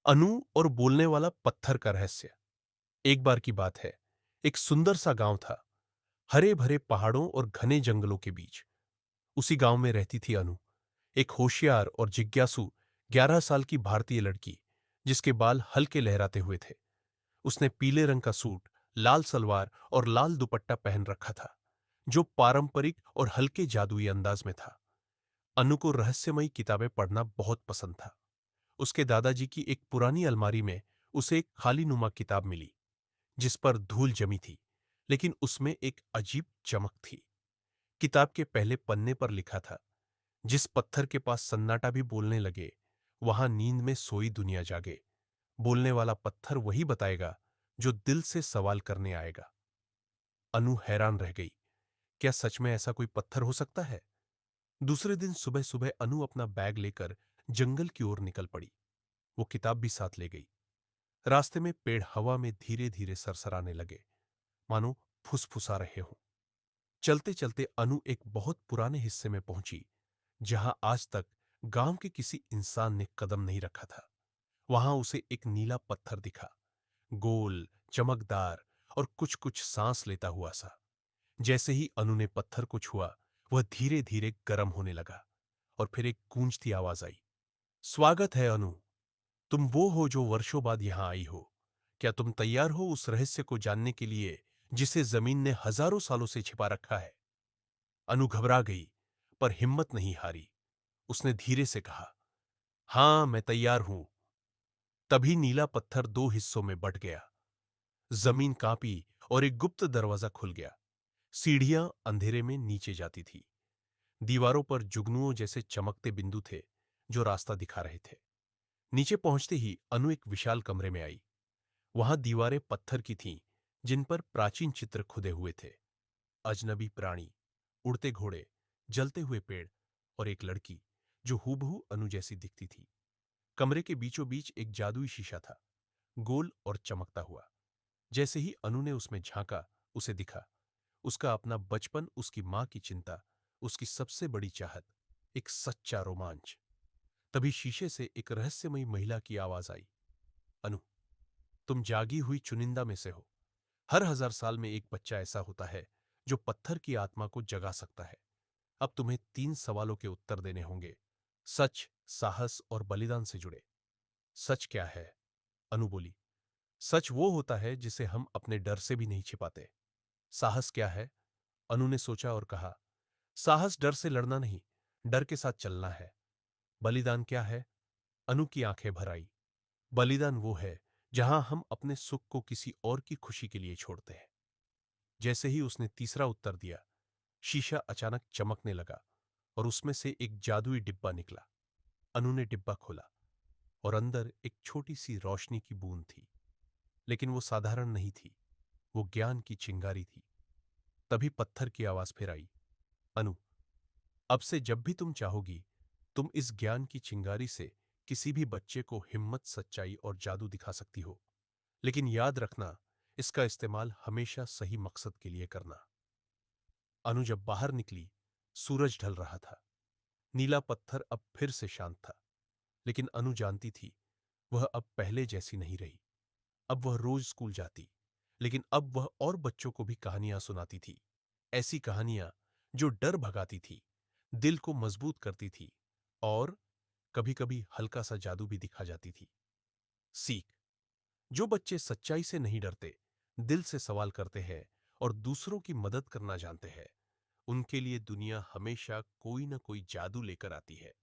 अनु और बोलने वाला पत्थर का रहस्य। एक बार की बात है, एक सुंदर सा गांव था, हरे भरे पहाड़ों और घने जंगलों के बीच। उसी गांव में रहती थी अनु, एक होशियार और जिज्ञासु 11 साल की भारतीय लड़की, जिसके बाल हल्के लहराते हुए थे। उसने पीले रंग का सूट, लाल सलवार और लाल दुपट्टा पहन रखा था, जो पारंपरिक और हल्के जादुई अंदाज में था। अनु को रहस्यमयी किताबें पढ़ना बहुत पसंद था। उसके दादाजी की एक पुरानी अलमारी में उसे एक खाली नुमा किताब मिली, जिस पर धूल जमी थी, लेकिन उसमें एक अजीब चमक थी। किताब के पहले पन्ने पर लिखा था, जिस पत्थर के पास सन्नाटा भी बोलने लगे, वहां नींद में सोई दुनिया जागे। बोलने वाला पत्थर वही बताएगा जो दिल से सवाल करने आएगा। अनु हैरान रह गई। क्या सच में ऐसा कोई पत्थर हो सकता है? दूसरे दिन सुबह सुबह अनु अपना बैग लेकर जंगल की ओर निकल पड़ी। वो किताब भी साथ ले गई। रास्ते में पेड़ हवा में धीरे धीरे सरसराने लगे, मानो फुसफुसा रहे हों। चलते चलते अनु एक बहुत पुराने हिस्से में पहुंची, जहां आज तक गांव के किसी इंसान ने कदम नहीं रखा था। वहां उसे एक नीला पत्थर दिखा, गोल, चमकदार और कुछ कुछ सांस लेता हुआ सा। जैसे ही अनु ने पत्थर को छुआ, वह धीरे धीरे गर्म होने लगा और फिर एक गूंजती आवाज आई। स्वागत है अनु, तुम वो हो जो वर्षों बाद यहां आई हो। क्या तुम तैयार हो उस रहस्य को जानने के लिए जिसे जमीन ने हजारों सालों से छिपा रखा है? अनु घबरा गई, पर हिम्मत नहीं हारी। उसने धीरे से कहा, हां, मैं तैयार हूं। तभी नीला पत्थर दो हिस्सों में बंट गया। जमीन कांपी और एक गुप्त दरवाजा खुल गया। सीढ़ियां अंधेरे में नीचे जाती थी। दीवारों पर जुगनुओं जैसे चमकते बिंदु थे, जो रास्ता दिखा रहे थे। नीचे पहुंचते ही अनु एक विशाल कमरे में आई। वहां दीवारें पत्थर की थीं, जिन पर प्राचीन चित्र खुदे हुए थे। अजनबी प्राणी, उड़ते घोड़े, जलते हुए पेड़ और एक लड़की, जो हूबहू अनु जैसी दिखती थी। कमरे के बीचों बीच एक जादुई शीशा था, गोल और चमकता हुआ। जैसे ही अनु ने उसमें झांका, उसे दिखा उसका अपना बचपन, उसकी मां की चिंता, उसकी सबसे बड़ी चाहत, एक सच्चा रोमांच। तभी शीशे से एक रहस्यमयी महिला की आवाज आई, अनु, तुम जागी हुई चुनिंदा में से हो। हर 1000 साल में एक बच्चा ऐसा होता है जो पत्थर की आत्मा को जगा सकता है। अब तुम्हें 3 सवालों के उत्तर देने होंगे, सच, साहस और बलिदान से जुड़े। सच क्या है? अनु बोली। सच वो होता है जिसे हम अपने डर से भी नहीं छिपाते। साहस क्या है? अनु ने सोचा और कहा, साहस डर से लड़ना नहीं, डर के साथ चलना है। बलिदान क्या है? अनु की आंखें भर आई। बलिदान वो है जहां हम अपने सुख को किसी और की खुशी के लिए छोड़ते हैं। जैसे ही उसने तीसरा उत्तर दिया, शीशा अचानक चमकने लगा और उसमें से एक जादुई डिब्बा निकला। अनु ने डिब्बा खोला और अंदर एक छोटी सी रोशनी की बूंद थी, लेकिन वो साधारण नहीं थी, वो ज्ञान की चिंगारी थी। तभी पत्थर की आवाज फिर आई, अनु, अब से जब भी तुम चाहोगी, तुम इस ज्ञान की चिंगारी से किसी भी बच्चे को हिम्मत, सच्चाई और जादू दिखा सकती हो। लेकिन याद रखना, इसका इस्तेमाल हमेशा सही मकसद के लिए करना। अनु जब बाहर निकली, सूरज ढल रहा था। नीला पत्थर अब फिर से शांत था, लेकिन अनु जानती थी, वह अब पहले जैसी नहीं रही। अब वह रोज स्कूल जाती, लेकिन अब वह और बच्चों को भी कहानियां सुनाती थी। ऐसी कहानियां जो डर भगाती थी, दिल को मजबूत करती थी और कभी-कभी हल्का सा जादू भी दिखा जाती थी। सीख, जो बच्चे सच्चाई से नहीं डरते, दिल से सवाल करते हैं और दूसरों की मदद करना जानते हैं, उनके लिए दुनिया हमेशा कोई ना कोई जादू लेकर आती है।